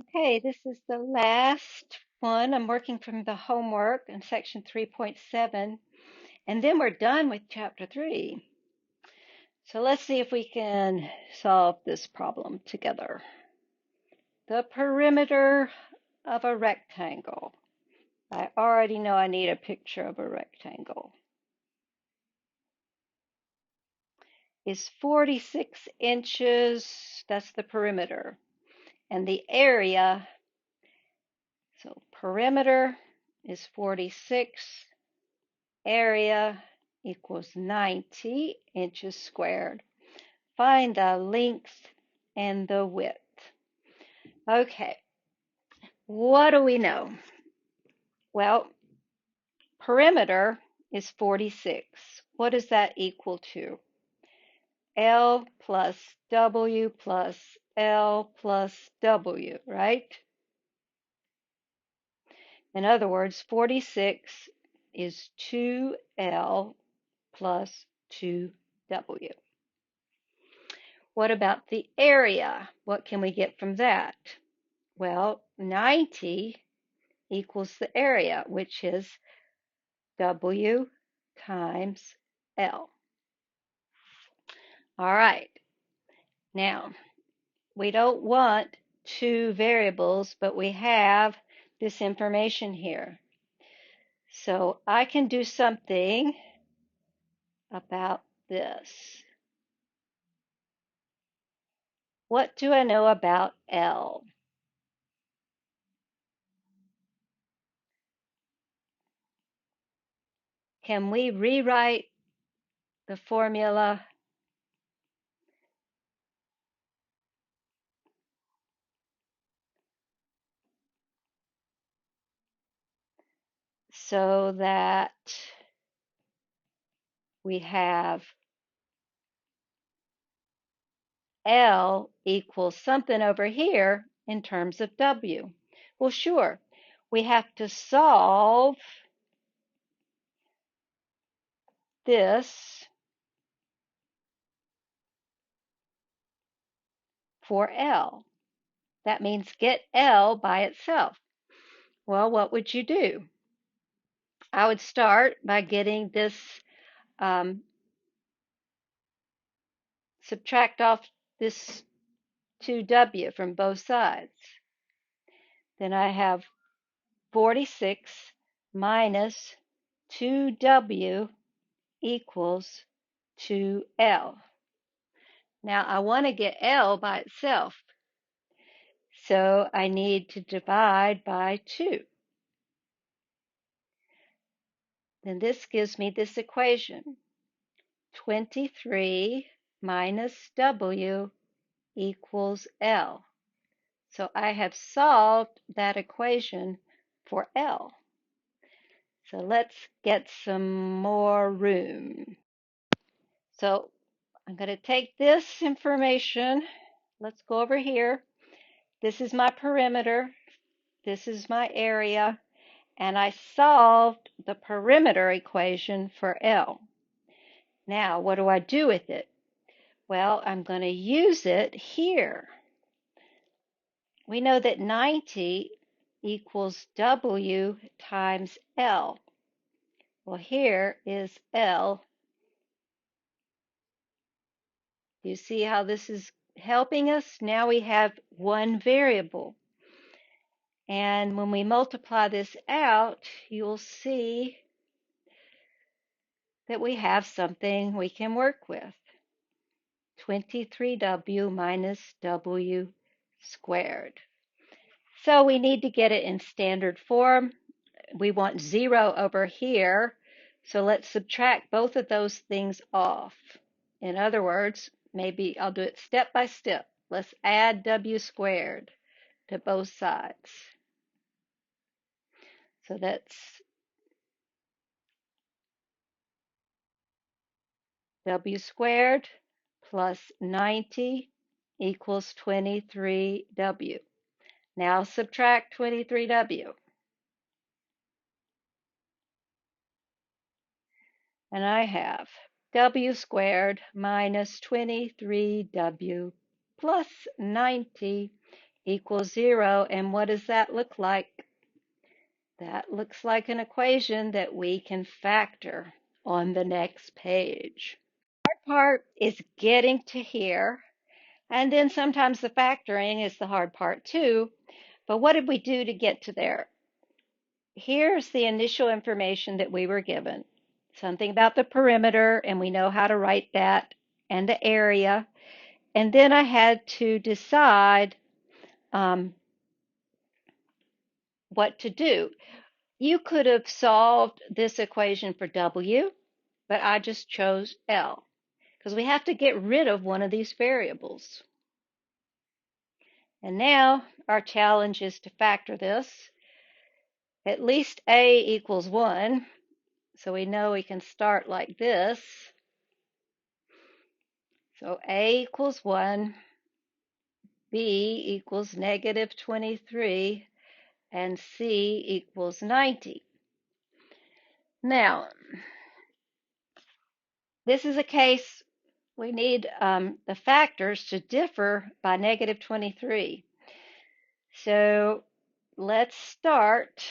Okay, this is the last one. I'm working from the homework in section 3.7, and then we're done with chapter 3. So let's see if we can solve this problem together. The perimeter of a rectangle. I already know I need a picture of a rectangle. Is 46 inches, that's the perimeter. And the area, so perimeter is 46, area equals 90 inches squared. Find the length and the width. Okay, what do we know? Well, perimeter is 46. What does that equal to? L plus W plus L plus W, right? In other words, 46 is 2L plus 2W. What about the area? What can we get from that? Well, 90 equals the area, which is W times L. All right. Now, we don't want two variables, but we have this information here. So I can do something about this. What do I know about L? Can we rewrite the formula so that we have L equals something over here in terms of W? Well, sure. We have to solve this for L. That means get L by itself. Well, what would you do? I would start by getting this, subtract off this 2W from both sides. Then I have 46 minus 2W equals 2L. Now I want to get L by itself, so I need to divide by 2. Then this gives me this equation. 23 minus W equals L. So I have solved that equation for L. So let's get some more room. So I'm going to take this information. Let's go over here. This is my perimeter. This is my area. And I solved the perimeter equation for L. Now, what do I do with it? Well, I'm going to use it here. We know that 90 equals W times L. Well, here is L. You see how this is helping us? Now we have one variable. And when we multiply this out, you'll see that we have something we can work with. 23W minus W squared. So we need to get it in standard form. We want 0 over here, so let's subtract both of those things off. In other words, maybe I'll do it step by step. Let's add W squared to both sides. So that's W squared plus 90 equals 23W. Now subtract 23W. And I have W squared minus 23W plus 90 equals 0. And what does that look like? That looks like an equation that we can factor on the next page. The hard part is getting to here, and then sometimes the factoring is the hard part too. But what did we do to get to there? Here's the initial information that we were given. Something about the perimeter, and we know how to write that, and the area. And then I had to decide what to do. You could have solved this equation for W, but I just chose L because we have to get rid of one of these variables. And now our challenge is to factor this. At least A equals 1, so we know we can start like this. So A equals 1, B equals negative 23, and C equals 90. Now, this is a case we need the factors to differ by negative 23. So let's start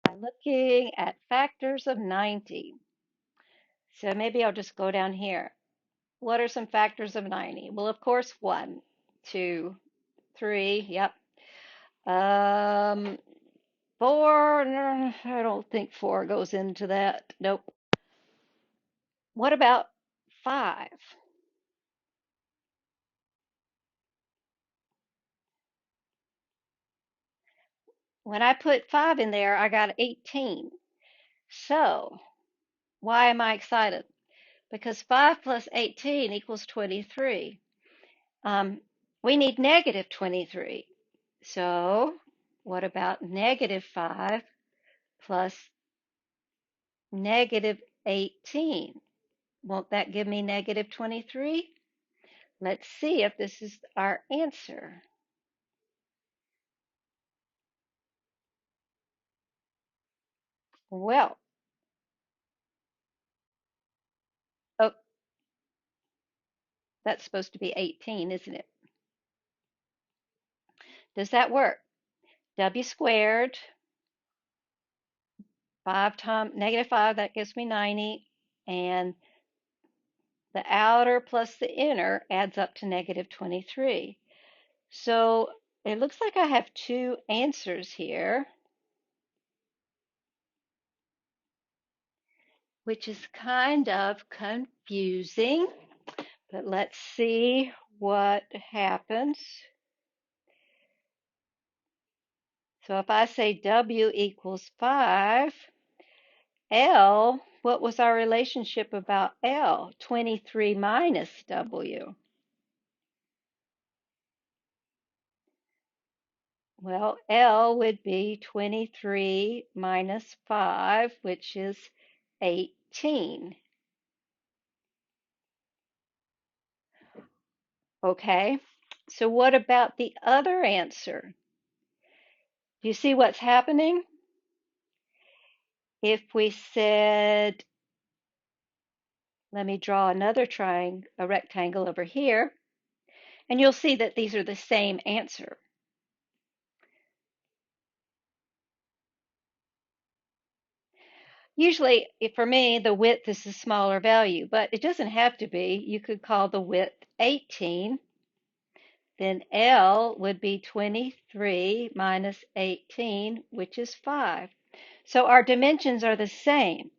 by looking at factors of 90. So maybe I'll just go down here. What are some factors of 90? Well, of course, 1, 2, 3, yep. 4, no, I don't think 4 goes into that. Nope. What about 5? When I put 5 in there, I got 18. So, why am I excited? Because 5 plus 18 equals 23. We need negative 23. So, what about negative 5 plus negative 18? Won't that give me negative 23? Let's see if this is our answer. Well, oh, that's supposed to be 18, isn't it? Does that work? W squared, 5 times negative 5, that gives me 90, and the outer plus the inner adds up to negative 23. So it looks like I have two answers here, which is kind of confusing, but let's see what happens. So if I say W equals 5, L, what was our relationship about L? 23 minus W. Well, L would be 23 minus 5, which is 18. Okay, so what about the other answer? Do you see what's happening? If we said, let me draw another triangle, a rectangle over here, and you'll see that these are the same answer. Usually, for me, the width is the smaller value, but it doesn't have to be. You could call the width 18. Then L would be 23 minus 18, which is 5. So our dimensions are the same.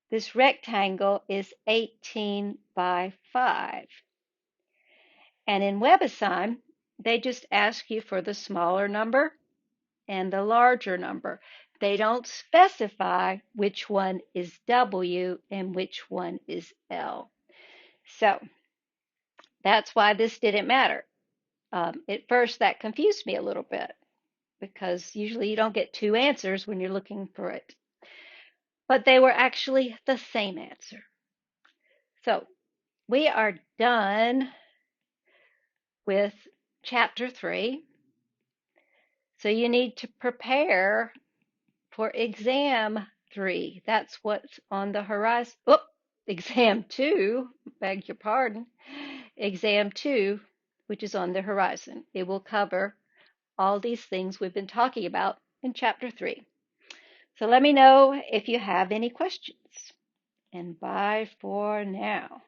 This rectangle is 18 by 5. And in WebAssign, they just ask you for the smaller number and the larger number. They don't specify which one is W and which one is L. So that's why this didn't matter. At first, that confused me a little bit because usually you don't get two answers when you're looking for it. But they were actually the same answer. So we are done with chapter 3. So you need to prepare for exam 3. That's what's on the horizon. Oh, exam 2, beg your pardon. Exam 2 which is on the horizon. It will cover all these things we've been talking about in Chapter 3. So let me know if you have any questions. And bye for now.